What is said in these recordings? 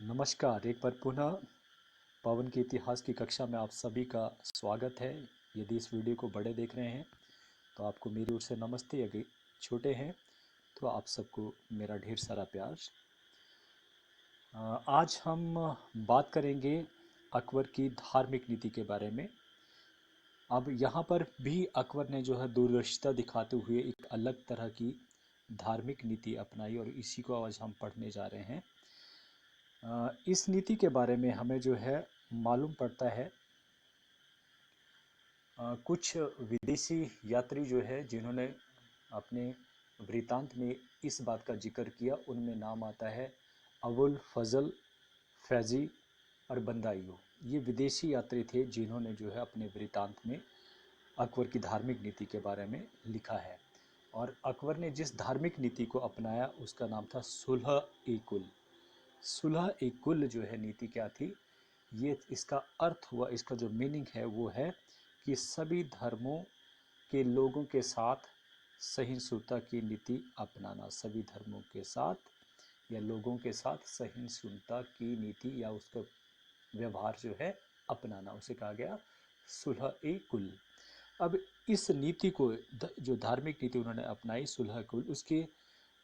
नमस्कार, एक बार पुनः पवन के इतिहास की कक्षा में आप सभी का स्वागत है। यदि इस वीडियो को बड़े देख रहे हैं तो आपको मेरी ओर से नमस्ते। यदि छोटे हैं तो आप सबको मेरा ढेर सारा प्यार। आज हम बात करेंगे अकबर की धार्मिक नीति के बारे में। अब यहाँ पर भी अकबर ने जो है दूरदर्शिता दिखाते हुए एक अलग तरह की धार्मिक नीति अपनाई और इसी को आज हम पढ़ने जा रहे हैं। इस नीति के बारे में हमें जो है मालूम पड़ता है कुछ विदेशी यात्री जो है जिन्होंने अपने वृत्तांत में इस बात का जिक्र किया, उनमें नाम आता है अबुल फजल फैजी और बंदाइयो। ये विदेशी यात्री थे जिन्होंने जो है अपने वृत्तांत में अकबर की धार्मिक नीति के बारे में लिखा है। और अकबर ने जिस धार्मिक नीति को अपनाया उसका नाम था सुलह-ए-कुल। सुलह-ए-कुल जो है नीति क्या थी, ये इसका अर्थ हुआ, इसका जो मीनिंग है वो है कि सभी धर्मों के लोगों के साथ सहिष्णुता की नीति अपनाना। सभी धर्मों के साथ या लोगों के साथ सहिष्णुता की नीति या उसका व्यवहार जो है अपनाना, उसे कहा गया सुलह-ए-कुल। अब इस नीति को जो धार्मिक नीति उन्होंने अपनाई सुलह-ए-कुल, उसके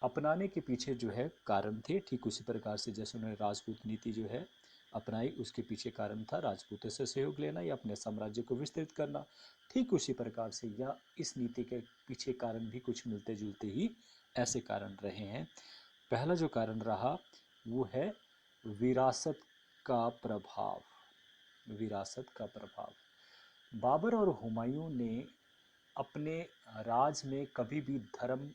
अपनाने के पीछे जो है कारण थे। ठीक उसी प्रकार से जैसे उन्होंने राजपूत नीति जो है अपनाई, उसके पीछे कारण था राजपूतों से सहयोग लेना या अपने साम्राज्य को विस्तृत करना। ठीक उसी प्रकार से या इस नीति के पीछे कारण भी कुछ मिलते जुलते ही ऐसे कारण रहे हैं। पहला जो कारण रहा वो है विरासत का प्रभाव। विरासत का प्रभाव। बाबर और हुमायूं ने अपने राज में कभी भी धर्म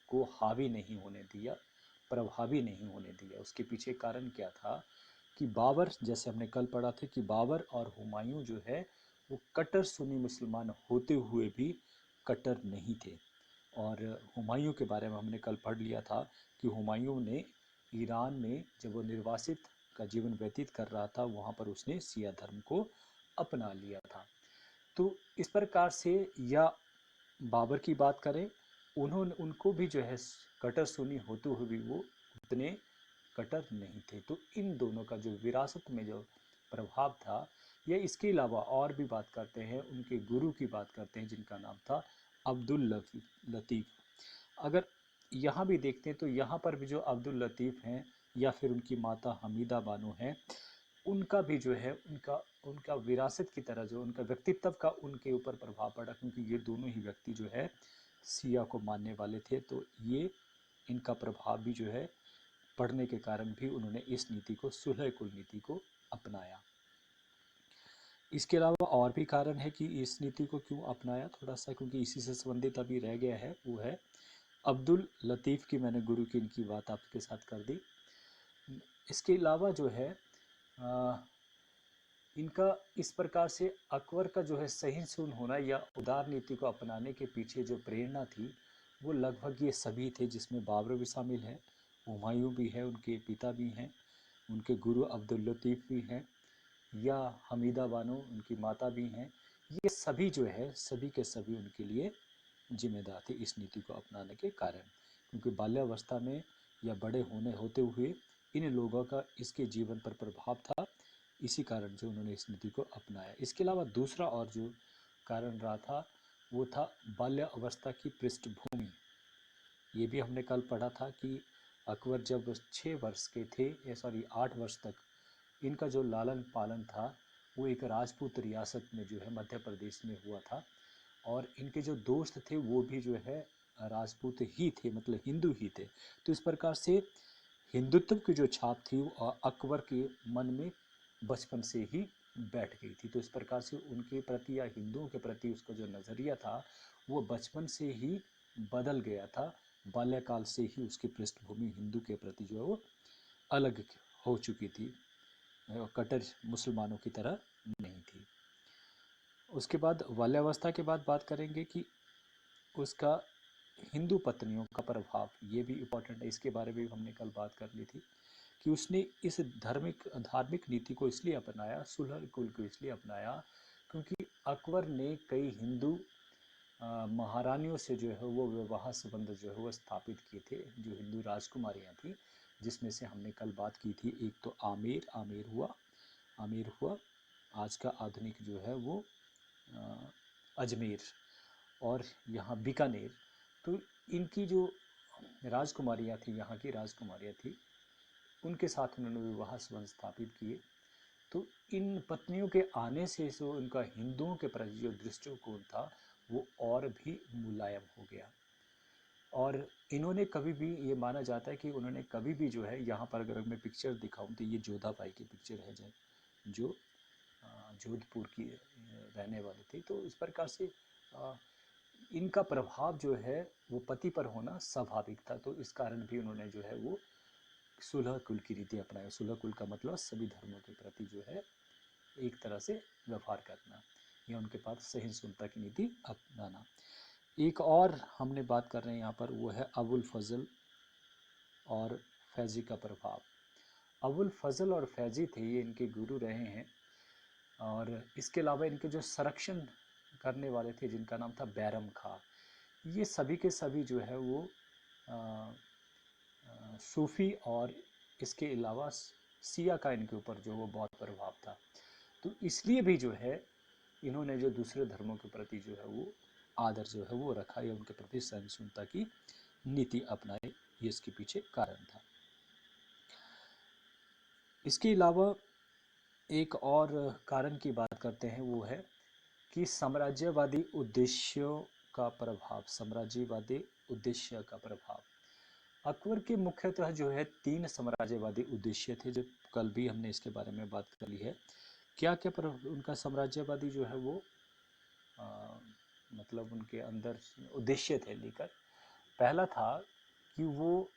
को हावी नहीं होने दिया, प्रभावी नहीं होने दिया। उसके पीछे कारण क्या था कि बाबर, जैसे हमने कल पढ़ा था कि बाबर और हुमायूं जो है वो कट्टर सुन्नी मुसलमान होते हुए भी कट्टर नहीं थे। और हुमायूं के बारे में हमने कल पढ़ लिया था कि हुमायूं ने ईरान में जब वो निर्वासित का जीवन व्यतीत कर रहा था, वहाँ पर उसने शिया धर्म को अपना लिया था। तो इस प्रकार से, या बाबर की बात करें, उनको भी जो है कट्टर सुन्नी होते हुए भी वो उतने कट्टर नहीं थे। तो इन दोनों का जो विरासत में जो प्रभाव था, या इसके अलावा और भी बात करते हैं, उनके गुरु की बात करते हैं जिनका नाम था अब्दुल लतीफ़। अगर यहाँ भी देखते हैं तो यहाँ पर भी जो अब्दुल लतीफ़ हैं या फिर उनकी माता हमीदा बानो हैं, उनका भी जो है उनका उनका विरासत की तरह जो उनका व्यक्तित्व का उनके ऊपर प्रभाव पड़ा, क्योंकि ये दोनों ही व्यक्ति जो है सिया को मानने वाले थे। तो ये इनका प्रभाव भी जो है पढ़ने के कारण भी उन्होंने इस नीति को, सुलह-ए-कुल नीति को अपनाया। इसके अलावा और भी कारण है कि इस नीति को क्यों अपनाया, थोड़ा सा, क्योंकि इसी से संबंधित अभी रह गया है, वो है अब्दुल लतीफ़ की, मैंने गुरु की इनकी बात आपके साथ कर दी। इसके अलावा जो है इनका इस प्रकार से अकबर का जो है सहिष्णु होना या उदार नीति को अपनाने के पीछे जो प्रेरणा थी, वो लगभग ये सभी थे, जिसमें बाबर भी शामिल है, हुमायूं भी है, उनके पिता भी हैं, उनके गुरु अब्दुल लतीफ़ भी हैं, या हमीदा बानो उनकी माता भी हैं। ये सभी जो है, सभी के सभी उनके लिए जिम्मेदार थे इस नीति को अपनाने के कारण, क्योंकि बाल्यावस्था में या बड़े होते हुए इन लोगों का इसके जीवन पर प्रभाव था। इसी कारण जो उन्होंने इस नीति को अपनाया। इसके अलावा दूसरा और जो कारण रहा था वो था बाल्य अवस्था की पृष्ठभूमि। ये भी हमने कल पढ़ा था कि अकबर जब 6 वर्ष के थे, सॉरी 8 वर्ष तक, इनका जो लालन पालन था वो एक राजपूत रियासत में जो है मध्य प्रदेश में हुआ था। और इनके जो दोस्त थे वो भी जो है राजपूत ही थे, मतलब हिंदू ही थे। तो इस प्रकार से हिंदुत्व की जो छाप थी वो अकबर के मन में बचपन से ही बैठ गई थी। तो इस प्रकार से उनके प्रति या हिंदुओं के प्रति उसका जो नज़रिया था वो बचपन से ही बदल गया था। बाल्यकाल से ही उसकी पृष्ठभूमि हिंदू के प्रति जो है वो अलग हो चुकी थी, कट्टर मुसलमानों की तरह नहीं थी। उसके बाद बाल्यावस्था के बाद बात करेंगे कि उसका हिंदू पत्नियों का प्रभाव, ये भी इम्पोर्टेंट है। इसके बारे में भी हमने कल बात कर ली थी कि उसने इस धार्मिक नीति को इसलिए अपनाया, सुलह-ए-कुल को इसलिए अपनाया, क्योंकि अकबर ने कई हिंदू महारानियों से जो है वो विवाह संबंध जो है वो स्थापित किए थे, जो हिंदू राजकुमारियाँ थीं। जिसमें से हमने कल बात की थी। एक तो आमेर हुआ, आज का आधुनिक जो है वो अजमेर, और यहाँ बीकानेर। तो इनकी जो राजकुमारियाँ थी, यहाँ की राजकुमारियाँ थी, उनके साथ उन्होंने विवाह संबंध स्थापित किए। तो इन पत्नियों के आने से जो उनका हिंदुओं के प्रति जो दृष्टिकोण था वो और भी मुलायम हो गया। और इन्होंने कभी भी, ये माना जाता है कि उन्होंने कभी भी जो है, यहाँ पर अगर मैं पिक्चर दिखाऊं तो ये जोधाबाई की पिक्चर है जो जोधपुर की रहने वाली थी। तो इस प्रकार से इनका प्रभाव जो है वो पति पर होना स्वाभाविक था। तो इस कारण भी उन्होंने जो है वो सुलह कुल की रीति अपनाई। सुलह कुल का मतलब सभी धर्मों के प्रति जो है एक तरह से व्यवहार करना, या उनके पास सहिष्णुता की नीति अपनाना। एक और हमने बात कर रहे हैं यहाँ पर, वो है अबुल फजल और फैजी का प्रभाव। अबुल फजल और फैजी थे, ये इनके गुरु रहे हैं। और इसके अलावा इनके जो संरक्षण करने वाले थे जिनका नाम था बैरम खां, ये सभी के सभी जो है वो सूफ़ी और इसके अलावा सिया का इनके ऊपर जो वो बहुत प्रभाव था। तो इसलिए भी जो है इन्होंने जो दूसरे धर्मों के प्रति जो है वो आदर जो है वो रखा, या उनके प्रति सहिष्णुता की नीति अपनाई, ये इसके पीछे कारण था। इसके अलावा एक और कारण की बात करते हैं, वो है कि साम्राज्यवादी उद्देश्यों का प्रभाव। साम्राज्यवादी उद्देश्य का प्रभाव। अकबर के मुख्यतः जो है 3 साम्राज्यवादी उद्देश्य थे, जो कल भी हमने इसके बारे में बात कर ली है। क्या क्या उनका साम्राज्यवादी जो है वो मतलब उनके अंदर उद्देश्य थे लेकर। पहला था कि वो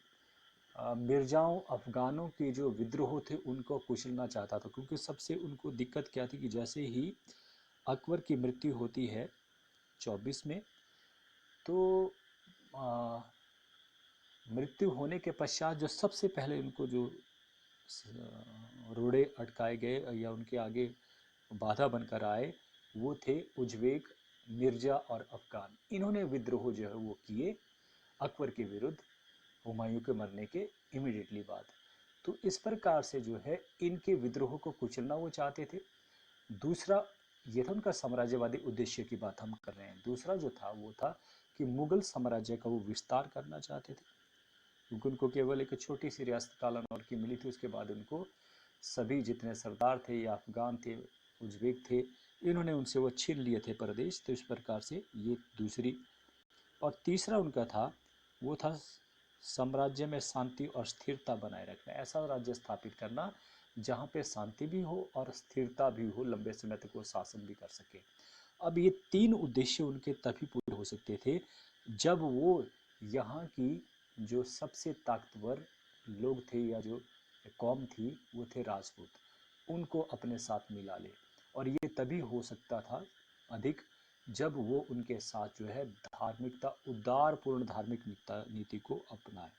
मिर्जाओं अफगानों के जो विद्रोह थे उनको कुचलना चाहता था, क्योंकि सबसे उनको दिक्कत क्या थी कि जैसे ही अकबर की मृत्यु होती है 24 में, तो मृत्यु होने के पश्चात जो सबसे पहले उनको जो रोड़े अटकाए गए या उनके आगे बाधा बनकर आए, वो थे उज्बेक, मिर्जा और अफगान। इन्होंने विद्रोह जो है वो किए अकबर के विरुद्ध हुमायूं के मरने के इमीडिएटली बाद। तो इस प्रकार से जो है इनके विद्रोह को कुचलना वो चाहते थे। दूसरा, ये था उनका साम्राज्यवादी उद्देश्य की बात हम कर रहे हैं। दूसरा जो था वो था कि मुगल साम्राज्य का वो विस्तार करना चाहते थे, क्योंकि उनको केवल एक छोटी सी रियासत कालानौर की मिली थी। उसके बाद उनको सभी जितने सरदार थे या अफगान थे, उज्बेक थे, इन्होंने उनसे वो छीन लिए थे प्रदेश। तो इस प्रकार से ये दूसरी। और तीसरा उनका था, वो था साम्राज्य में शांति और स्थिरता बनाए रखना। ऐसा राज्य स्थापित करना जहाँ पे शांति भी हो और स्थिरता भी हो, लंबे समय तक वो शासन भी कर सके। अब ये 3 उद्देश्य उनके तभी पूरे हो सकते थे जब वो यहाँ की जो सबसे ताकतवर लोग थे या जो कौम थी वो थे राजपूत, उनको अपने साथ मिला ले। और ये तभी हो सकता था अधिक जब वो उनके साथ जो है धार्मिकता, उदारपूर्ण धार्मिक नीति को अपनाए।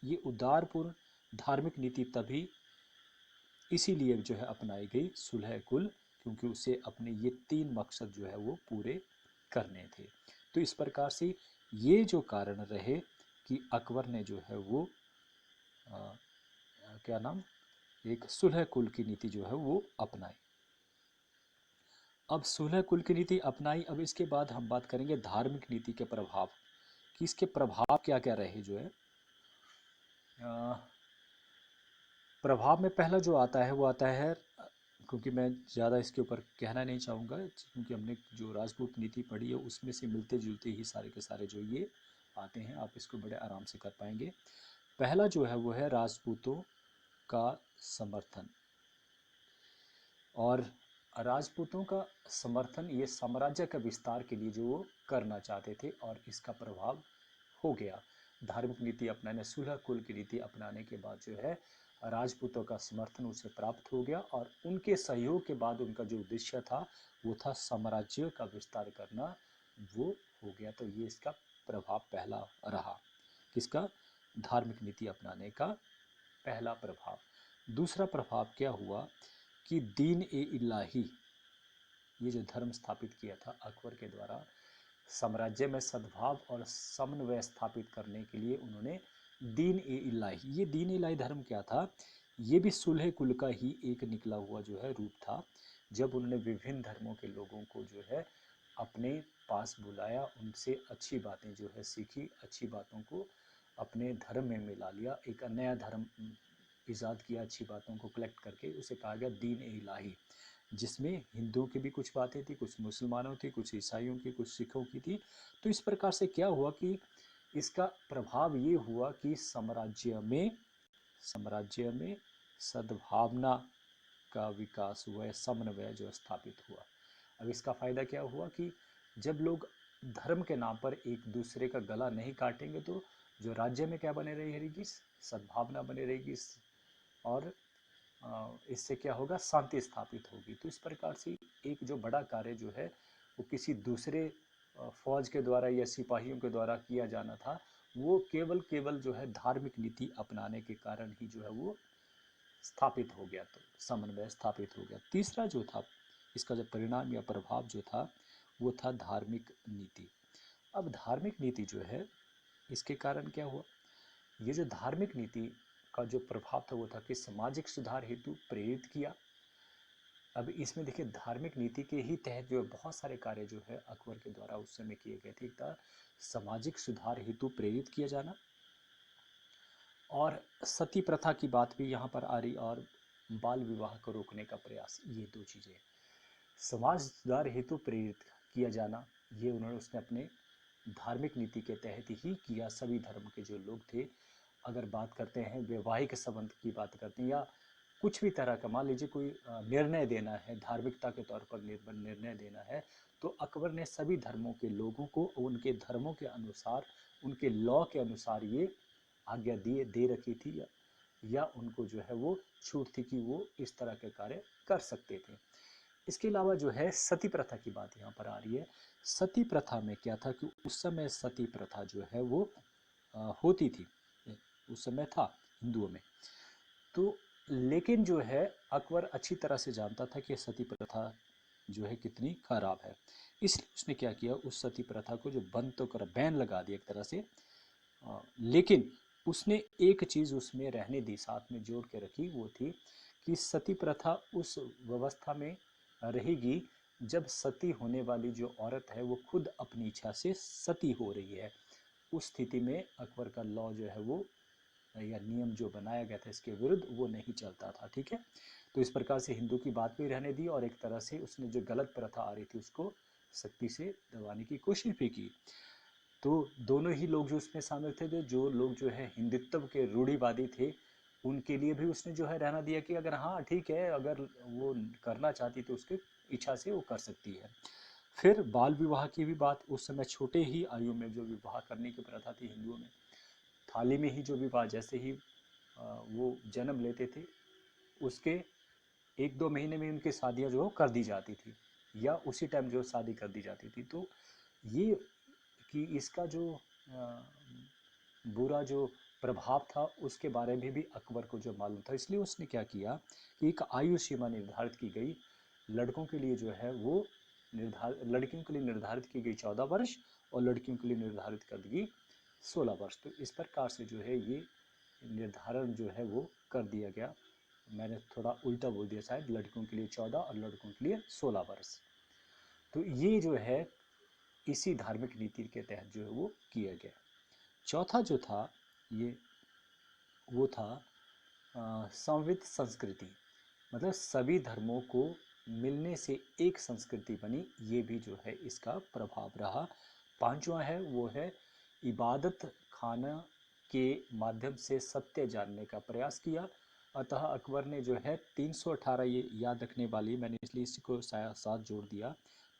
ये उदारपूर्ण धार्मिक नीति तभी इसीलिए जो है अपनाई गई सुलह कुल, क्योंकि उसे अपने ये 3 मकसद जो है वो पूरे करने थे। तो इस प्रकार से ये जो कारण रहे कि अकबर ने जो है वो क्या नाम, एक सुलह कुल की नीति जो है वो अपनाई। अब सुलह कुल की नीति अपनाई। अब इसके बाद हम बात करेंगे धार्मिक नीति के प्रभाव, कि इसके प्रभाव क्या क्या रहे। जो है प्रभाव में पहला जो आता है वो आता है, क्योंकि मैं ज़्यादा इसके ऊपर कहना नहीं चाहूँगा, क्योंकि हमने जो राजपूत नीति पढ़ी है उसमें से मिलते जुलते ही सारे के सारे जो ये आते हैं, आप इसको बड़े आराम से कर पाएंगे। पहला जो है वो है राजपूतों का समर्थन। और राजपूतों का समर्थन ये साम्राज्य का विस्तार के लिए जो वो करना चाहते थे, और इसका प्रभाव हो गया। धार्मिक नीति अपनाने, सुलह कुल की नीति अपनाने के बाद जो है राजपूतों का समर्थन उसे प्राप्त हो गया, और उनके सहयोग के बाद उनका जो उद्देश्य था वो था साम्राज्य का विस्तार करना, वो हो गया। तो ये इसका प्रभाव पहला रहा, किसका, धार्मिक नीति अपनाने का पहला प्रभाव। दूसरा प्रभाव क्या हुआ कि दीन ए इलाही, ये जो धर्म स्थापित किया था अकबर के द्वारा, साम्राज्य में सद्भाव और समन्वय स्थापित करने के लिए उन्होंने दीन ए इलाही। ये दीन ए इलाही धर्म क्या था? ये भी सुलह कुल का ही एक निकला हुआ जो है रूप था। जब उन्होंने विभिन्न धर्मों के लोगों को जो है अपने पास बुलाया, उनसे अच्छी बातें जो है सीखी, अच्छी बातों को अपने धर्म में मिला लिया, एक नया धर्म ईजाद किया अच्छी बातों को कलेक्ट करके, उसे कहा गया दीन ए इलाही, जिसमें हिंदुओं की भी कुछ बातें थी, कुछ मुसलमानों की, कुछ ईसाइयों की, कुछ सिखों की थी। तो इस प्रकार से क्या हुआ कि इसका प्रभाव ये हुआ कि साम्राज्य में सद्भावना का विकास हुआ, समन्वय जो स्थापित हुआ। अब इसका फायदा क्या हुआ कि जब लोग धर्म के नाम पर एक दूसरे का गला नहीं काटेंगे तो जो राज्य में क्या बने रहेगी? सद्भावना बने रहेगी, और इससे क्या होगा? शांति स्थापित होगी। तो इस प्रकार से एक जो बड़ा कार्य जो है वो किसी दूसरे फौज के द्वारा या सिपाहियों के द्वारा किया जाना था, वो केवल जो है धार्मिक नीति अपनाने के कारण ही जो है वो स्थापित हो गया, तो समन्वय स्थापित हो गया। तीसरा जो था इसका जो परिणाम या प्रभाव जो था वो था धार्मिक नीति। अब धार्मिक नीति जो है इसके कारण क्या हुआ? ये जो धार्मिक नीति का जो प्रभाव था वो था कि सामाजिक सुधार हेतु प्रेरित किया। अब इसमें देखिए धार्मिक नीति के ही तहत जो बहुत सारे कार्य जो है अकबर के द्वारा उस समय किए गए थे। एक था सामाजिक सुधार हेतु प्रेरित किया जाना, और सती प्रथा की बात भी यहाँ पर आ रही, और बाल विवाह को रोकने का प्रयास, ये दो चीज़ें। समाज सुधार हेतु प्रेरित किया जाना, ये उसने अपने धार्मिक नीति के तहत ही किया। सभी धर्म के जो लोग थे, अगर बात करते हैं वैवाहिक संबंध की बात करते हैं, या कुछ भी तरह का, मान लीजिए कोई निर्णय देना है, धार्मिकता के तौर पर निर्णय देना है, तो अकबर ने सभी धर्मों के लोगों को उनके धर्मों के अनुसार, उनके लॉ के अनुसार ये आज्ञा दे रखी थी, या उनको जो है वो छूट थी कि वो इस तरह के कार्य कर सकते थे। इसके अलावा जो है सती प्रथा की बात यहाँ पर आ रही है। सती प्रथा में क्या था कि उस समय सती प्रथा जो है वो होती थी, उस समय था हिंदुओं में। तो लेकिन जो है अकबर अच्छी तरह से जानता था कि सती प्रथा जो है कितनी खराब है, इसलिए उसने क्या किया, उस सती प्रथा को जो बंद तो कर, बैन लगा दिया एक तरह से, लेकिन उसने एक चीज़ उसमें रहने दी, साथ में जोड़ के रखी, वो थी कि सती प्रथा उस व्यवस्था में रहेगी जब सती होने वाली जो औरत है वो खुद अपनी इच्छा से सती हो रही है। उस स्थिति में अकबर का लॉ जो है वो, या नियम जो बनाया गया था इसके विरुद्ध, वो नहीं चलता था। ठीक है, तो इस प्रकार से हिंदू की बात भी रहने दी, और एक तरह से उसने जो गलत प्रथा आ रही थी उसको सख्ती से दबाने की कोशिश भी की। तो दोनों ही लोग जो उसमें शामिल थे, जो लोग जो है हिंदुत्व के रूढ़िवादी थे, उनके लिए भी उसने जो है रहना दिया कि अगर हाँ ठीक है, अगर वो करना चाहती तो उसकी इच्छा से वो कर सकती है। फिर बाल विवाह की भी बात, उस समय छोटे ही आयु में जो विवाह करने की प्रथा थी हिंदुओं में, थाली में ही जो विवाह, जैसे ही वो जन्म लेते थे उसके 1-2 महीने में उनकी शादियाँ जो कर दी जाती थी, या उसी टाइम जो शादी कर दी जाती थी। तो ये कि इसका जो बुरा जो प्रभाव था उसके बारे में भी अकबर को जो मालूम था, इसलिए उसने क्या किया कि एक आयु सीमा निर्धारित की गई। लड़कों के लिए जो है वो लड़कियों के लिए निर्धारित की गई 14 वर्ष, और लड़कियों के लिए निर्धारित कर दी 16 वर्ष। तो इस प्रकार से जो है ये निर्धारण जो है वो कर दिया गया। मैंने थोड़ा उल्टा बोल दिया शायद, लड़कियों के लिए 14 और लड़कों के लिए 16 वर्ष। तो ये जो है इसी धार्मिक नीति के तहत जो है वो किया गया। चौथा जो था ये, वो था संवित संस्कृति, मतलब सभी धर्मों को मिलने से एक संस्कृति बनी, ये भी जो है इसका प्रभाव रहा। पांचवा है वो है इबादत खाना के माध्यम से सत्य जानने का प्रयास किया। अतः अकबर ने जो है 318, ये याद रखने वाली, मैंने इसलिए इसको साथ जोड़ दिया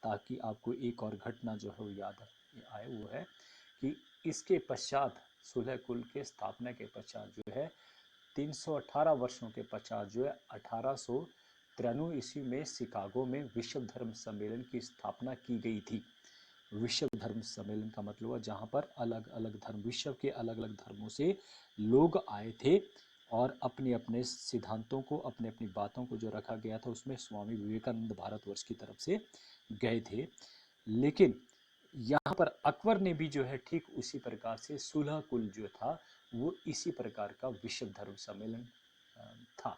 ताकि आपको एक और घटना जो है वो याद आए। वो है कि इसके पश्चात, सुलह कुल के स्थापना के पश्चात जो है 318 वर्षों के पश्चात जो है 1893 ईस्वी में शिकागो में विश्व धर्म सम्मेलन की स्थापना की गई थी। विश्व धर्म सम्मेलन का मतलब है जहाँ पर अलग अलग धर्म, विश्व के अलग अलग धर्मों से लोग आए थे, और अपने अपने सिद्धांतों को, अपने अपनी बातों को जो रखा गया था उसमें स्वामी विवेकानंद भारतवर्ष की तरफ से गए थे। लेकिन यहाँ पर अकबर ने भी जो है ठीक उसी प्रकार से सुलह कुल जो था वो इसी प्रकार का विश्व धर्म सम्मेलन था।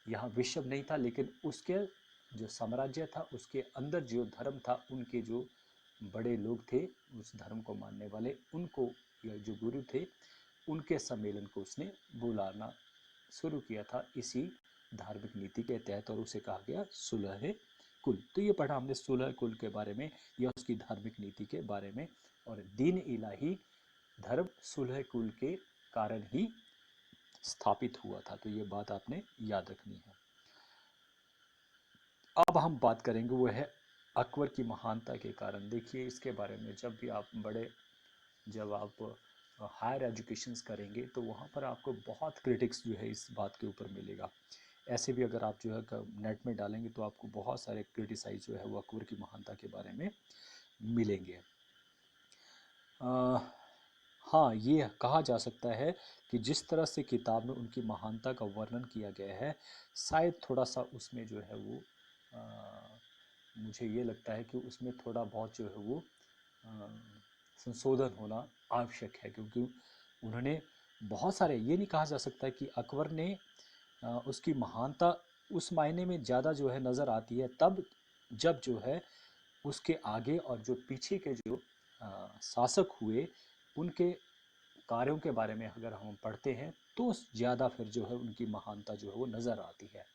यहाँ विश्व नहीं था, लेकिन उसके जो साम्राज्य था उसके अंदर जो धर्म था, उनके जो बड़े लोग थे उस धर्म को मानने वाले, उनको या जो गुरु थे उनके सम्मेलन को उसने बुलाना शुरू किया था इसी धार्मिक नीति के तहत, और उसे कहा गया सुलह कुल। तो ये पढ़ा हमने सुलह कुल के बारे में या उसकी धार्मिक नीति के बारे में। और दीन इलाही धर्म सुलह कुल के कारण ही स्थापित हुआ था, तो ये बात आपने याद रखनी है। अब हम बात करेंगे वो है अकबर की महानता के कारण। देखिए इसके बारे में जब आप हायर एजुकेशंस करेंगे तो वहाँ पर आपको बहुत क्रिटिक्स जो है इस बात के ऊपर मिलेगा। ऐसे भी अगर आप जो है नेट में डालेंगे तो आपको बहुत सारे क्रिटिसाइज जो है वो अकबर की महानता के बारे में मिलेंगे। हाँ, ये कहा जा सकता है कि जिस तरह से किताब में उनकी महानता का वर्णन किया गया है, शायद थोड़ा सा उसमें जो है वो मुझे ये लगता है कि उसमें थोड़ा बहुत जो है वो संशोधन होना आवश्यक है, क्योंकि उन्होंने बहुत सारे, ये नहीं कहा जा सकता कि अकबर ने उसकी महानता उस मायने में ज़्यादा जो है नज़र आती है तब जब जो है उसके आगे और जो पीछे के जो शासक हुए उनके कार्यों के बारे में अगर हम पढ़ते हैं तो ज़्यादा फिर जो है उनकी महानता जो है वो नज़र आती है।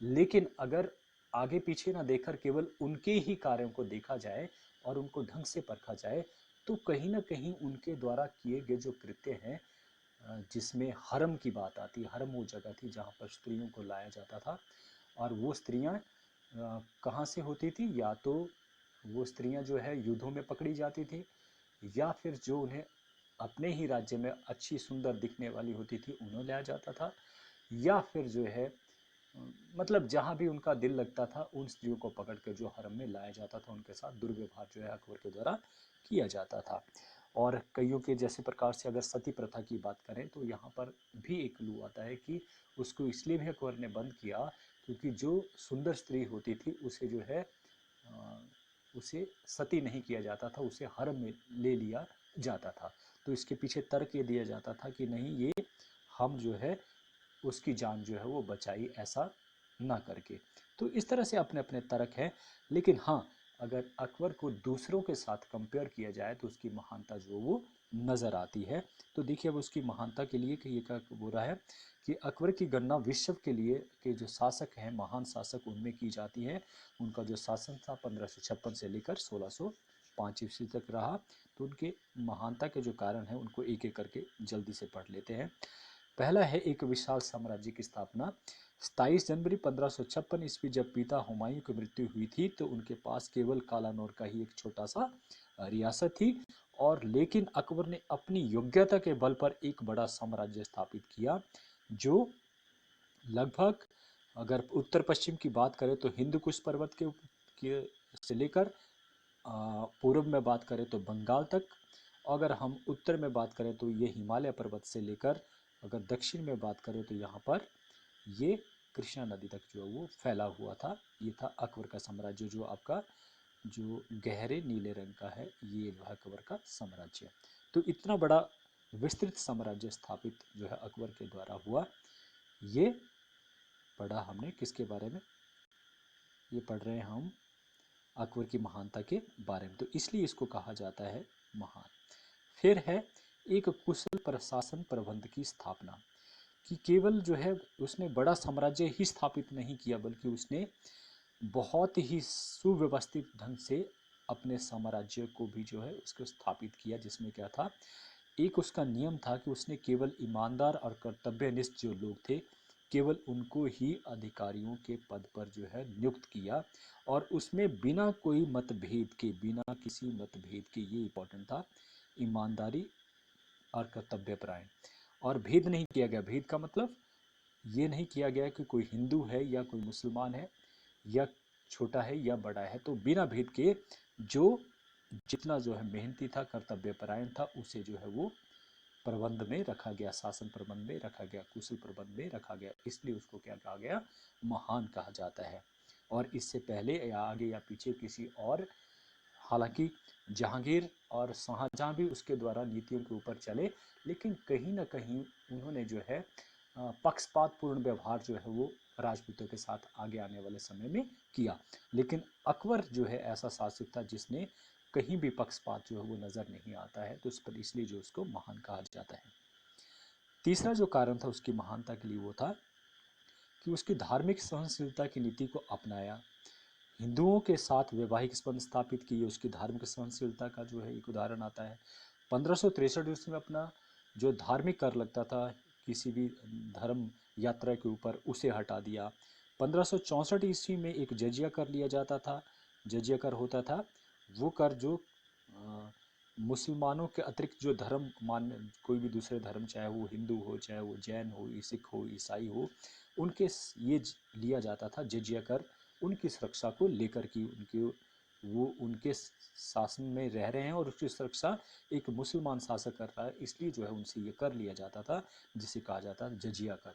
लेकिन अगर आगे पीछे ना देखकर केवल उनके ही कार्यों को देखा जाए और उनको ढंग से परखा जाए तो कहीं ना कहीं उनके द्वारा किए गए जो कृत्य हैं, जिसमें हरम की बात आती है। हरम वो जगह थी जहाँ पर स्त्रियों को लाया जाता था, और वो स्त्रियाँ कहाँ से होती थी, या तो वो स्त्रियाँ जो है युद्धों में पकड़ी जाती थी, या फिर जो उन्हें अपने ही राज्य में अच्छी सुंदर दिखने वाली होती थी उन्हें लाया जाता था, या फिर जो है मतलब जहाँ भी उनका दिल लगता था उन स्त्रियों को पकड़ कर जो हरम में लाया जाता था, उनके साथ दुर्व्यवहार जो है अकबर के द्वारा किया जाता था। और कईयों के जैसे प्रकार से अगर सती प्रथा की बात करें तो यहाँ पर भी एक क्लू आता है कि उसको इसलिए भी अकबर ने बंद किया क्योंकि जो सुंदर स्त्री होती थी उसे जो है उसे सती नहीं किया जाता था, उसे हरम में ले लिया जाता था। तो इसके पीछे तर्क ये दिया जाता था कि नहीं, ये हम जो है उसकी जान जो है वो बचाई ऐसा ना करके। तो इस तरह से अपने अपने तर्क हैं। लेकिन हाँ, अगर अकबर को दूसरों के साथ कंपेयर किया जाए तो उसकी महानता जो वो नज़र आती है। तो देखिए अब उसकी महानता के लिए कि ये क्या बोल रहा है कि अकबर की गणना विश्व के लिए के जो शासक हैं, महान शासक, उनमें की जाती है। उनका जो शासन था 1556 से लेकर 1605 ईस्वी तक रहा। तो उनके महानता के जो कारण हैं उनको एक एक करके जल्दी से पढ़ लेते हैं। पहला है एक विशाल साम्राज्य की स्थापना। 27 जनवरी 1556 ईस्वी जब पिता हुमायूं की मृत्यु हुई थी तो उनके पास केवल कालानौर का ही एक छोटा सा रियासत थी, और लेकिन अकबर ने अपनी योग्यता के बल पर एक बड़ा साम्राज्य स्थापित किया जो लगभग, अगर उत्तर पश्चिम की बात करें तो हिंदू कुश पर्वत के से लेकर पूर्व में बात करें तो बंगाल तक, अगर हम उत्तर में बात करें तो ये हिमालय पर्वत से लेकर, अगर दक्षिण में बात करें तो यहाँ पर ये कृष्णा नदी तक जो वो फैला हुआ था। ये था अकबर का साम्राज्य, जो आपका जो गहरे नीले रंग का है, ये जो है अकबर का साम्राज्य। तो इतना बड़ा विस्तृत साम्राज्य स्थापित जो है अकबर के द्वारा हुआ। ये पढ़ा हमने किसके बारे में, ये पढ़ रहे हैं हम अकबर की महानता के बारे में, तो इसलिए इसको कहा जाता है महान। फिर है एक कुशल प्रशासन प्रबंध की स्थापना, कि केवल जो है उसने बड़ा साम्राज्य ही स्थापित नहीं किया बल्कि उसने बहुत ही सुव्यवस्थित ढंग से अपने साम्राज्य को भी जो है उसको स्थापित किया, जिसमें क्या था, एक उसका नियम था कि उसने केवल ईमानदार और कर्तव्यनिष्ठ जो लोग थे केवल उनको ही अधिकारियों के पद पर जो है नियुक्त किया, और उसमें बिना कोई मतभेद के, बिना किसी मतभेद के, ये इंपॉर्टेंट था, ईमानदारी और कर्तव्यपरायण, और भेद नहीं किया गया। भेद का मतलब ये नहीं किया गया कि कोई हिंदू है या कोई मुसलमान है या छोटा है या बड़ा है, तो बिना भेद के जो जितना जो है मेहनती था, कर्तव्यपरायण था, उसे जो है वो प्रबंध में रखा गया, शासन प्रबंध में रखा गया, कुशल प्रबंध में रखा गया, इसलिए उसको क्या कहा गया, महान कहा जाता है। और इससे पहले या आगे या पीछे किसी और हालांकि जहांगीर और शाहजहां भी उसके द्वारा नीतियों के ऊपर चले, लेकिन कहीं ना कहीं उन्होंने जो है पक्षपातपूर्ण व्यवहार जो है वो राजपूतों के साथ आगे आने वाले समय में किया। लेकिन अकबर जो है ऐसा शासक था जिसने कहीं भी पक्षपात जो है वो नजर नहीं आता है, तो उस पर इसलिए जो उसको महान कहा जाता है। तीसरा जो कारण था उसकी महानता के लिए वो था कि उसकी धार्मिक सहनशीलता की नीति को अपनाया, हिंदुओं के साथ वैवाहिक संबंध स्थापित किए, उसकी धार्मिक सहनशीलता का जो है एक उदाहरण आता है। 1563 उसमें अपना जो धार्मिक कर लगता था किसी भी धर्म यात्रा के ऊपर, उसे हटा दिया। 1564 ईस्वी में एक जजिया कर लिया जाता था, जजिया कर होता था, वो कर जो मुसलमानों के अतिरिक्त जो धर्म मान, कोई भी दूसरे धर्म, चाहे वो हिंदू हो, चाहे वो जैन हो, सिख हो, ईसाई हो, उनके ये लिया जाता था जजिया कर, उनकी सुरक्षा को लेकर कि वो उनके शासन में रह रहे हैं और उसकी सुरक्षा एक मुसलमान शासक कर रहा है, इसलिए जो है उनसे ये कर लिया जाता था, जिसे कहा जाता है जजिया कर।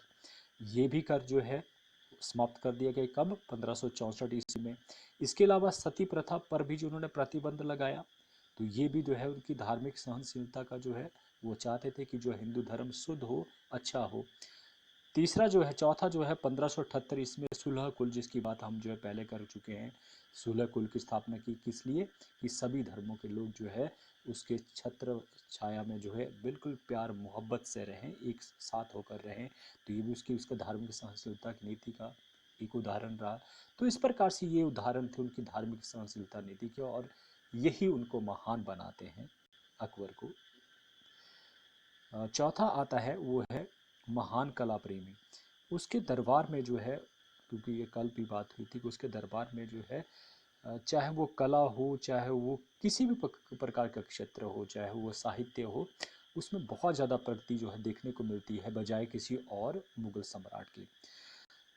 ये भी कर जो है समाप्त कर दिया गया कब? 1564 ईस्वी में। इसके अलावा सती प्रथा पर भी जो उन्होंने प्रतिबंध लगाया, तो ये भी जो है उनकी धार्मिक सहनशीलता का जो है, वो चाहते थे कि जो हिंदू धर्म शुद्ध हो, अच्छा हो। तीसरा जो है, चौथा जो है 1578 इसमें सुलह कुल, जिसकी बात हम जो है पहले कर चुके हैं। सुलह कुल की स्थापना की किस लिए? कि सभी धर्मों के लोग जो है उसके छत्र छाया में जो है बिल्कुल प्यार मोहब्बत से रहें, एक साथ होकर रहें। तो ये भी उसका धार्मिक सहनशीलता की नीति का एक उदाहरण रहा। तो इस प्रकार से ये उदाहरण थे उनकी धार्मिक सहनशीलता नीति के, और यही उनको महान बनाते हैं अकबर को। चौथा आता है वो है महान कला प्रेमी। उसके दरबार में जो है, क्योंकि ये कल भी बात हुई थी कि उसके दरबार में जो है चाहे वो कला हो, चाहे वो किसी भी प्रकार का क्षेत्र हो, चाहे वो साहित्य हो, उसमें बहुत ज़्यादा प्रगति जो है देखने को मिलती है बजाय किसी और मुगल सम्राट के।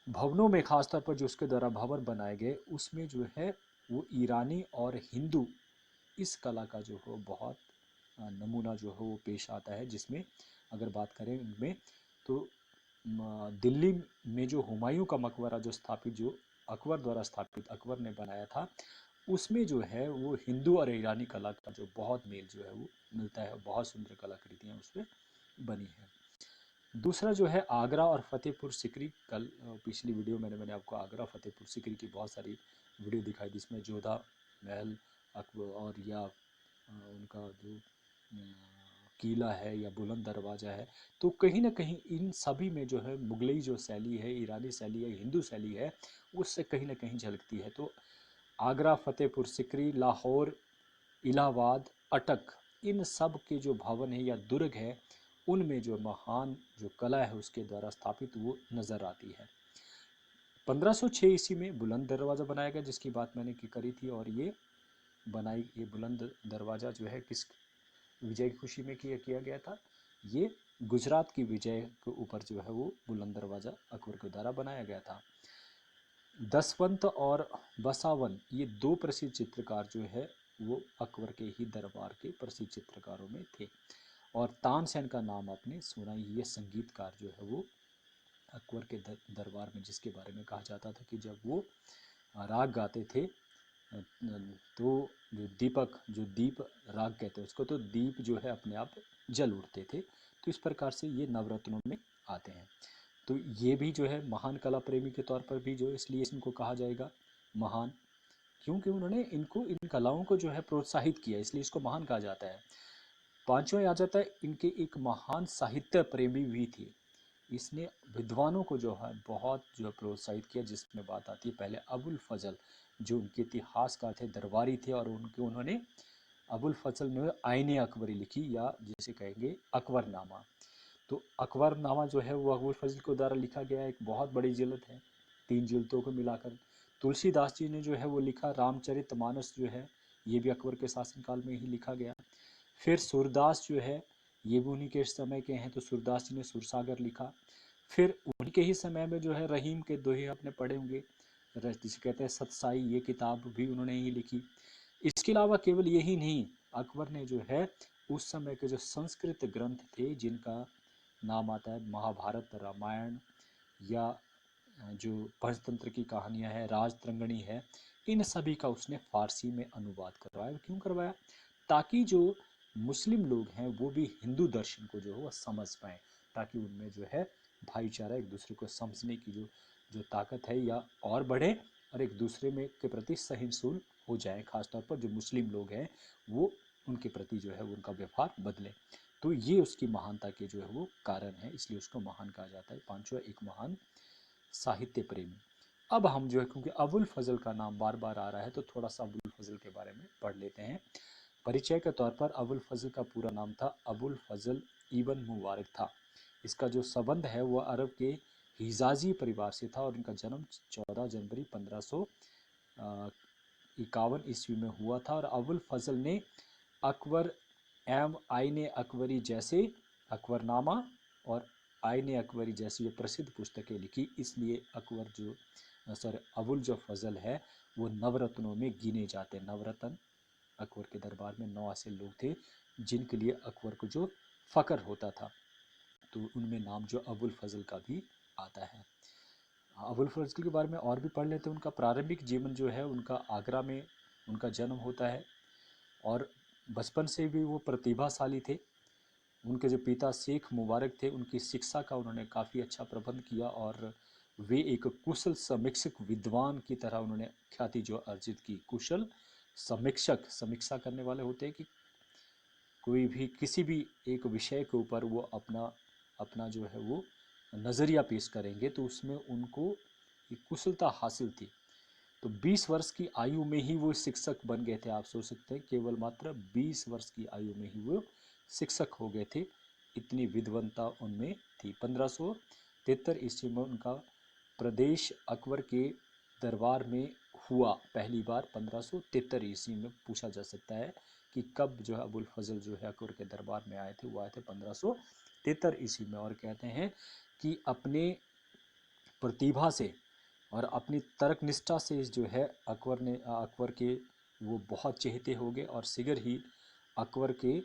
भवनों में खासतौर पर जो उसके द्वारा भवन बनाए गए, उसमें जो है वो ईरानी और हिंदू इस कला का जो है बहुत नमूना जो है वो पेश आता है। जिसमें अगर बात करें उनमें, तो दिल्ली में जो हुमायूं का मकबरा जो स्थापित, जो अकबर द्वारा स्थापित अकबर ने बनाया था, उसमें जो है वो हिंदू और ईरानी कला का जो बहुत मेल जो है वो मिलता है, बहुत सुंदर कलाकृतियाँ उसमें बनी हैं। दूसरा जो है आगरा और फतेहपुर सिकरी। कल पिछली वीडियो में मैंने आपको आगरा फतेहपुर सिकरी की बहुत सारी वीडियो दिखाई, जिसमें जोधा महल अकबर और या उनका जो किला है या बुलंद दरवाज़ा है, तो कहीं ना कहीं इन सभी में जो है मुगलई जो शैली है, ईरानी शैली है, हिंदू शैली है, उससे कहीं ना कहीं झलकती है। तो आगरा, फतेहपुर सिकरी, लाहौर, इलाहाबाद, अटक, इन सब के जो भवन है या दुर्ग है, उनमें जो महान जो कला है उसके द्वारा स्थापित वो नज़र आती है। 1506 ईस्वी में बुलंद दरवाज़ा बनाया गया, जिसकी बात मैंने की करी थी, और ये बुलंद दरवाज़ा जो है किस विजय की खुशी में किया गया था? ये गुजरात की विजय के ऊपर जो है वो बुलंद दरवाज़ा अकबर के द्वारा बनाया गया था। दसवंत और बसावन, ये दो प्रसिद्ध चित्रकार जो है वो अकबर के ही दरबार के प्रसिद्ध चित्रकारों में थे। और तानसेन का नाम आपने सुना ही, ये संगीतकार जो है वो अकबर के दरबार में, जिसके बारे में कहा जाता था कि जब वो राग गाते थे, तो जो दीप राग कहते हैं उसको, तो दीप जो है अपने आप जल उठते थे। तो इस प्रकार से ये नवरत्नों में आते हैं। तो ये भी जो है महान कला प्रेमी के तौर पर भी जो, इसलिए इनको कहा जाएगा महान, क्योंकि उन्होंने इन कलाओं को जो है प्रोत्साहित किया, इसलिए इसको महान कहा जाता है। पांचवें आ जाता है, इनके एक महान साहित्य प्रेमी भी थे। इसने विद्वानों को जो है बहुत जो है प्रोत्साहित किया, जिसमें बात आती है पहले अबुल फजल, जो उनके इतिहासकार थे, दरबारी थे, और उन्होंने अबुल फजल ने आईने अकबरी लिखी, या जिसे कहेंगे अकबरनामा। तो अकबरनामा जो है वो अबुल फजल के द्वारा लिखा गया एक बहुत बड़ी जिल्द है, 3 जिल्दों को मिलाकर। तुलसीदास जी ने जो है वो लिखा रामचरितमानस जो है, ये भी अकबर के शासनकाल में ही लिखा गया। फिर सूरदास जो है, ये भी उन्हीं के समय के हैं, तो सूरदास जी ने सुरसागर लिखा। फिर उन्हीं के ही समय में जो है रहीम के दोहे आपने पढ़े होंगे, जिसे कहते हैं सतसाई, ये किताब भी उन्होंने ही लिखी। इसके अलावा केवल यही नहीं, अकबर ने जो है उस समय के जो संस्कृत ग्रंथ थे, जिनका नाम आता है महाभारत, रामायण, या जो पंचतंत्र की कहानियाँ हैं, राजतरंगिणी है, इन सभी का उसने फारसी में अनुवाद करवाया। क्यों करवाया? ताकि जो मुस्लिम लोग हैं वो भी हिंदू दर्शन को जो है वो समझ पाएँ, ताकि उनमें जो है भाईचारा, एक दूसरे को समझने की जो जो ताकत है या और बढ़े, और एक दूसरे में के प्रति सहिष्णुता हो जाए। खासतौर पर जो मुस्लिम लोग हैं वो उनके प्रति जो है उनका व्यवहार बदले। तो ये उसकी महानता के जो है वो कारण है, इसलिए उसको महान कहा जाता है। पांचवा, एक महान साहित्य प्रेमी। अब हम जो है, क्योंकि अबुल फजल का नाम बार बार आ रहा है, तो थोड़ा सा अबुल फजल के बारे में पढ़ लेते हैं। परिचय के तौर पर अबुल फजल का पूरा नाम था अबुल फजल इबन मुबारक था। इसका जो संबंध है वह अरब के हिजाजी परिवार से था और इनका जन्म 14 जनवरी 1551 ईस्वी में हुआ था। और अबुल फजल ने अकबर एम आईने अकबरी जैसे अकबरनामा और आईने अकबरी जैसी जो प्रसिद्ध पुस्तकें लिखी, इसलिए अबुल जो फजल है वो नवरत्नों में गिने जाते हैं। नवरत्न, अकबर के दरबार में 9 ऐसे लोग थे जिनके लिए अकबर को जो फ़क्र होता था, तो उनमें नाम जो अबुल फजल का भी आता है। अबुल फजल के बारे में और भी पढ़ लेते हैं। उनका प्रारंभिक जीवन जो है, उनका आगरा में उनका जन्म होता है और बचपन से भी वो प्रतिभाशाली थे। उनके जो पिता शेख मुबारक थे, उनकी शिक्षा का उन्होंने काफ़ी अच्छा प्रबंध किया और वे एक कुशल समीक्षक विद्वान की तरह उन्होंने ख्याति जो अर्जित की। कुशल समीक्षक, समीक्षा करने वाले होते हैं कि कोई भी किसी भी एक विषय के ऊपर वो अपना अपना जो है वो नज़रिया पेश करेंगे, तो उसमें उनको एक कुशलता हासिल थी। तो 20 वर्ष की आयु में ही वो शिक्षक बन गए थे। आप सोच सकते हैं, केवल मात्र 20 वर्ष की आयु में ही वो शिक्षक हो गए थे, इतनी विद्वता उनमें थी। 1573 ईस्वी में उनका प्रदेश अकबर के दरबार में हुआ पहली बार। 1573 ईस्वी में पूछा जा सकता है कि कब जो है अबुल फजल जो है अकबर के दरबार में आए थे। वो आए थे 1573 ईस्वी में। और कहते हैं कि अपने प्रतिभा से और अपनी तर्क निष्ठा से जो है अकबर के वो बहुत चहेते हो गए और शीघ्र ही अकबर के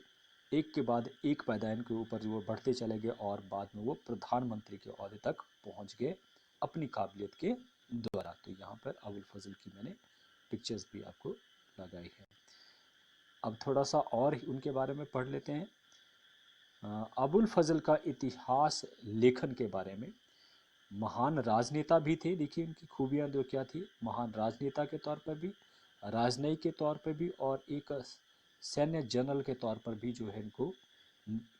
एक के बाद एक पैदाइन के ऊपर वो बढ़ते चले गए और बाद में वो प्रधानमंत्री के ओहदे तक पहुंच गए अपनी काबिलियत के द्वारा। तो यहाँ पर अबुल फजल की मैंने पिक्चर्स भी आपको लगाई है। अब थोड़ा सा और उनके बारे में पढ़ लेते हैं। अबुल फजल का इतिहास लेखन के बारे में, महान राजनेता भी थे। देखिए उनकी खूबियाँ जो क्या थी, महान राजनेता के तौर पर भी, राजनयिक के तौर पर भी, और एक सैन्य जनरल के तौर पर भी जो है इनको,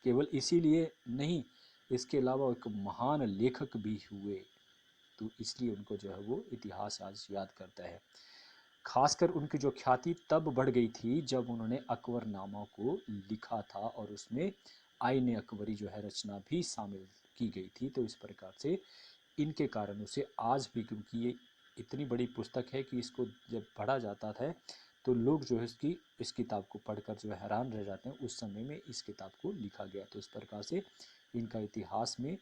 केवल इसीलिए नहीं, इसके अलावा एक महान लेखक भी हुए। तो इसलिए उनको जो है वो इतिहास आज याद करता है। खासकर उनकी जो ख्याति तब बढ़ गई थी जब उन्होंने अकबरनामा को लिखा था और उसमें आईने अकबरी जो है रचना भी शामिल की गई थी। तो इस प्रकार से इनके कारणों से आज भी, क्योंकि ये इतनी बड़ी पुस्तक है कि इसको जब पढ़ा जाता था तो लोग जो है इस किताब को पढ़कर जो है हैरान रह जाते हैं, उस समय में इस किताब को लिखा गया। तो इस प्रकार से इनका इतिहास में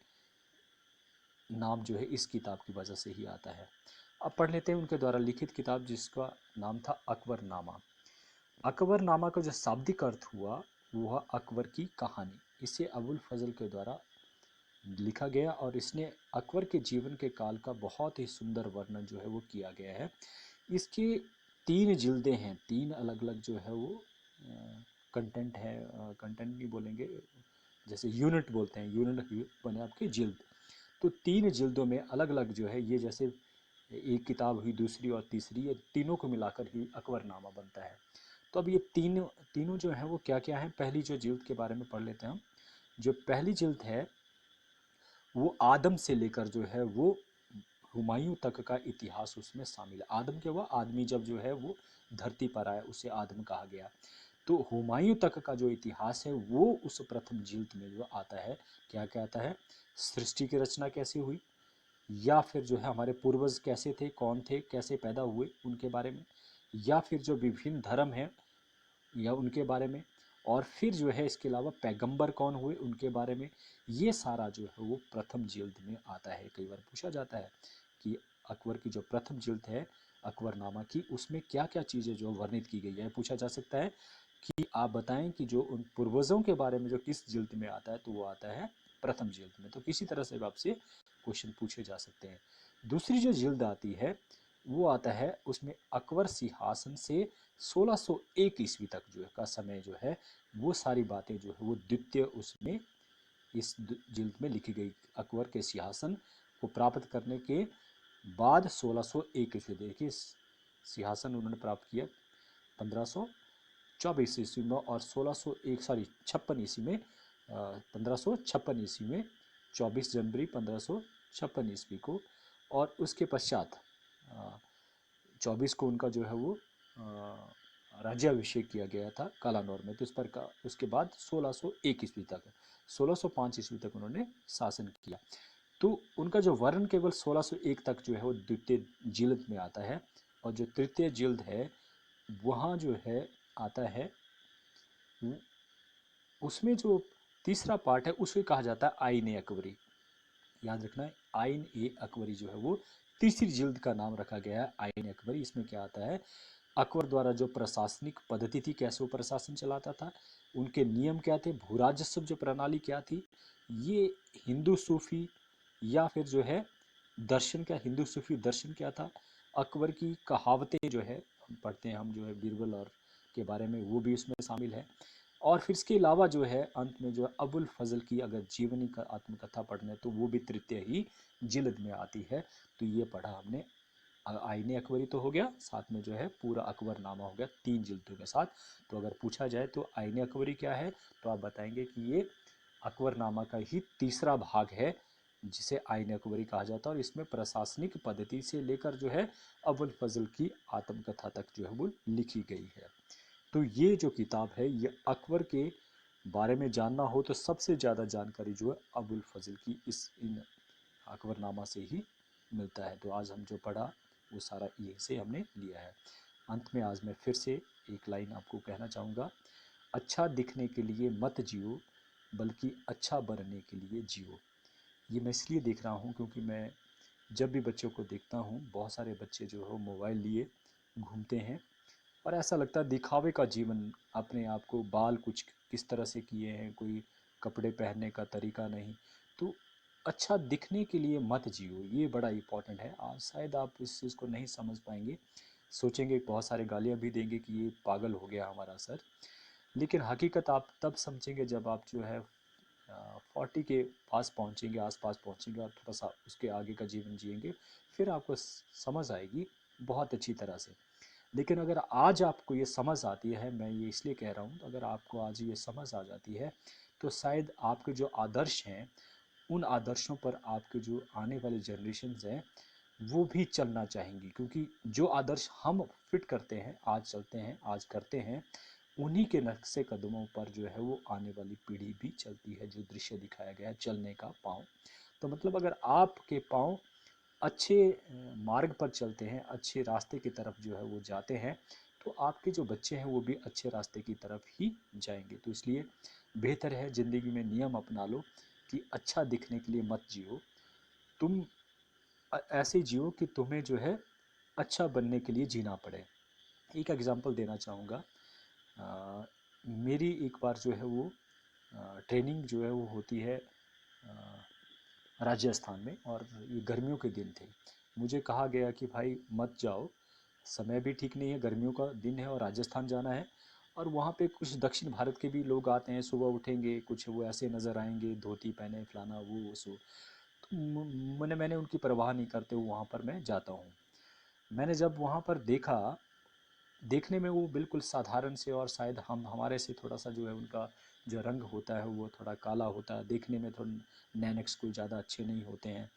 नाम जो है इस किताब की वजह से ही आता है। अब पढ़ लेते हैं उनके द्वारा लिखित किताब जिसका नाम था अकबरनामा। अकबरनामा का जो शाब्दिक अर्थ हुआ वह अकबर की कहानी। इसे अबुल फजल के द्वारा लिखा गया और इसने अकबर के जीवन के काल का बहुत ही सुंदर वर्णन जो है वो किया गया है। इसके 3 जिल्दें हैं, 3 अलग अलग जो है वो कंटेंट है, कंटेंट नहीं बोलेंगे, जैसे यूनिट बोलते हैं, यूनिट बने आपके जिल्द। तो 3 जिल्दों में अलग अलग जो है ये, जैसे एक किताब हुई, दूसरी और तीसरी, ये तीनों को मिलाकर ही अकबरनामा बनता है। तो अब ये तीनों जो है वो क्या क्या है, पहली जो जिल्द के बारे में पढ़ लेते हैं हम। जो पहली जिल्द है वो आदम से लेकर जो है वो हुमायूं तक का इतिहास उसमें शामिल है। आदम क्या हुआ, आदमी जब जो है वो धरती पर आया उसे आदम कहा गया। तो हुमायूं तक का जो इतिहास है वो उस प्रथम जिल्द में जो आता है। क्या क्या आता है, सृष्टि की रचना कैसे हुई, या फिर जो है हमारे पूर्वज कैसे थे, कौन थे, कैसे पैदा हुए उनके बारे में, या फिर जो विभिन्न धर्म हैं या उनके बारे में, और फिर जो है इसके अलावा पैगंबर कौन हुए उनके बारे में। ये सारा जो है वो प्रथम जिल्द में आता है। कई बार पूछा जाता है कि अकबर की जो प्रथम जिल्द है अकबरनामा की, उसमें क्या क्या चीज़ें जो वर्णित की गई है। पूछा जा सकता है कि आप बताएं कि जो उन पूर्वजों के बारे में जो किस जिल्द में आता है, तो वो आता है प्रथम जिल्द में। तो किसी तरह से आपसे क्वेश्चन पूछे जा सकते हैं। दूसरी जो जिल्द आती है वो आता है, उसमें अकबर सिंहासन से 1601 ईस्वी तक जो है का समय जो है, वो सारी बातें जो है वो द्वितीय उसमें इस जिल्द में लिखी गई। अकबर के सिंहासन को प्राप्त करने के बाद 1601 ईस्वी, देखिए सिंहासन उन्होंने प्राप्त किया 1524 ईस्वी में, और 1601 सॉरी 56 ईस्वी में 1556 ईस्वी में 24 जनवरी 1556 ईस्वी को, और उसके पश्चात 24 को उनका जो है वो राज्याभिषेक किया गया था कालानौर में। तो इस पर का उसके बाद 1601 ईस्वी तक 1605 ईस्वी तक उन्होंने शासन किया। तो उनका जो वर्ण केवल 1601 तक जो है वो द्वितीय जिल्द में आता है, और जो तृतीय जिल्द है वहाँ जो है आता है, उसमें जो तीसरा पार्ट है उसे कहा जाता है आईन ए अकबरी। याद रखना है, आईन ए अकबरी जो है वो तीसरी जिल्द का नाम रखा गया है, आईन ए अकबरी। इसमें क्या आता है, अकबर द्वारा जो प्रशासनिक पद्धति थी, कैसे वो प्रशासन चलाता था, उनके नियम क्या थे, भू राजस्व जो प्रणाली क्या थी, ये हिंदू सूफी या फिर जो है दर्शन क्या, हिंदू सूफी दर्शन क्या था, अकबर की कहावतें जो है हम पढ़ते हैं, हम जो है बीरबल और के बारे में, वो भी उसमें शामिल है। और फिर इसके अलावा जो है अंत में जो है अबुल फजल की अगर जीवनी का आत्मकथा पढ़ने तो वो भी तृतीय ही जिल्द में आती है। तो ये पढ़ा हमने, आईने अकबरी तो हो गया, साथ में जो है पूरा अकबरनामा हो गया 3 जिल्दों के साथ। तो अगर पूछा जाए तो आईने अकबरी क्या है, तो आप बताएंगे कि ये अकबरनामा का ही तीसरा भाग है जिसे आईने अकबरी कहा जाता है, और इसमें प्रशासनिक पद्धति से लेकर जो है अबुल फजल की आत्मकथा तक जो है वो लिखी गई है। तो ये जो किताब है, ये अकबर के बारे में जानना हो तो सबसे ज़्यादा जानकारी जो है अबुल फजल की इन अकबरनामा से ही मिलता है। तो आज हम जो पढ़ा वो सारा यहीं से हमने लिया है। अंत में आज मैं फिर से एक लाइन आपको कहना चाहूँगा, अच्छा दिखने के लिए मत जियो, बल्कि अच्छा बनने के लिए जियो। ये मैं इसलिए देख रहा हूँ क्योंकि मैं जब भी बच्चों को देखता हूँ, बहुत सारे बच्चे जो है मोबाइल लिए घूमते हैं, और ऐसा लगता है दिखावे का जीवन, अपने आप को बाल कुछ किस तरह से किए हैं, कोई कपड़े पहनने का तरीका नहीं। तो अच्छा दिखने के लिए मत जियो, ये बड़ा इम्पोर्टेंट है। आज शायद आप इस चीज़ को नहीं समझ पाएंगे, सोचेंगे, बहुत सारे गालियाँ भी देंगे कि ये पागल हो गया हमारा सर, लेकिन हकीकत आप तब समझेंगे जब आप जो है 40 के पास पहुँचेंगे, आसपास पहुँचेंगे, और थोड़ा सा उसके आगे का जीवन जिएंगे, फिर आपको समझ आएगी बहुत अच्छी तरह से। लेकिन अगर आज आपको ये समझ आती है, मैं ये इसलिए कह रहा हूँ, अगर आपको आज ये समझ आ जाती है तो शायद आपके जो आदर्श हैं, उन आदर्शों पर आपके जो आने वाली जनरेशन्स हैं वो भी चलना चाहेंगी, क्योंकि जो आदर्श हम फिट करते हैं, आज चलते हैं, आज करते हैं, उन्हीं के नक्शे कदमों पर जो है वो आने वाली पीढ़ी भी चलती है। जो दृश्य दिखाया गया है चलने का पाँव, तो मतलब अगर आपके पाँव अच्छे मार्ग पर चलते हैं, अच्छे रास्ते की तरफ जो है वो जाते हैं, तो आपके जो बच्चे हैं वो भी अच्छे रास्ते की तरफ ही जाएंगे। तो इसलिए बेहतर है ज़िंदगी में नियम अपना लो कि अच्छा दिखने के लिए मत जियो, तुम ऐसे जियो कि तुम्हें जो है अच्छा बनने के लिए जीना पड़े। एक एग्जांपल देना चाहूँगा, मेरी एक बार जो है वो ट्रेनिंग जो है वो होती है राजस्थान में, और ये गर्मियों के दिन थे। मुझे कहा गया कि भाई मत जाओ, समय भी ठीक नहीं है, गर्मियों का दिन है और राजस्थान जाना है, और वहाँ पे कुछ दक्षिण भारत के भी लोग आते हैं, सुबह उठेंगे, कुछ वो ऐसे नज़र आएंगे, धोती पहने, फलाना वो सो। तो मैंने उनकी परवाह नहीं करते हुए वहाँ पर मैं जाता हूँ। मैंने जब वहाँ पर देखा, देखने में वो बिल्कुल साधारण से, और शायद हम हमारे से थोड़ा सा जो है उनका जो रंग होता है वो थोड़ा काला होता है, देखने में थोड़ा नैनक्स कोई ज़्यादा अच्छे नहीं होते हैं।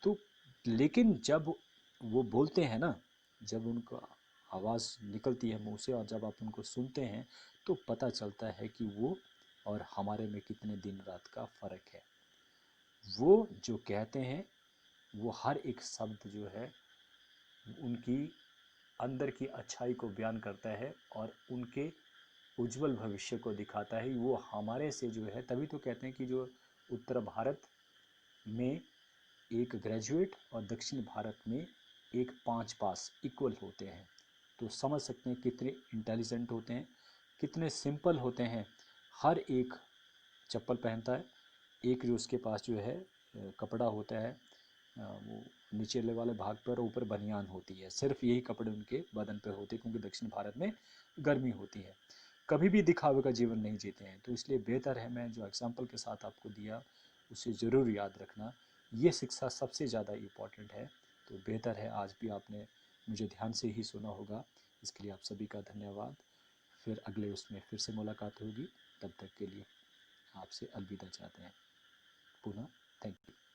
तो लेकिन जब वो बोलते हैं ना, जब उनका आवाज़ निकलती है मुंह से, और जब आप उनको सुनते हैं तो पता चलता है कि वो और हमारे में कितने दिन रात का फ़र्क है। वो जो कहते हैं वो हर एक शब्द जो है उनकी अंदर की अच्छाई को बयान करता है, और उनके उज्जवल भविष्य को दिखाता है। वो हमारे से जो है, तभी तो कहते हैं कि जो उत्तर भारत में एक ग्रेजुएट और दक्षिण भारत में एक 5 पास इक्वल होते हैं। तो समझ सकते हैं कितने इंटेलिजेंट होते हैं, कितने सिंपल होते हैं। हर एक चप्पल पहनता है, एक जो उसके पास जो है कपड़ा होता है, वो निचले वाले भाग पर ऊपर बनियान होती है, सिर्फ यही कपड़े उनके बदन पर होते हैं, क्योंकि दक्षिण भारत में गर्मी होती है। कभी भी दिखावे का जीवन नहीं जीते हैं, तो इसलिए बेहतर है, मैं जो एग्जाम्पल के साथ आपको दिया उसे ज़रूर याद रखना। ये शिक्षा सबसे ज़्यादा इम्पॉर्टेंट है। तो बेहतर है आज भी आपने मुझे ध्यान से ही सुना होगा, इसके लिए आप सभी का धन्यवाद। फिर अगले उसमें फिर से मुलाकात होगी, तब तक के लिए आपसे अलविदा चाहते हैं। पुनः थैंक यू।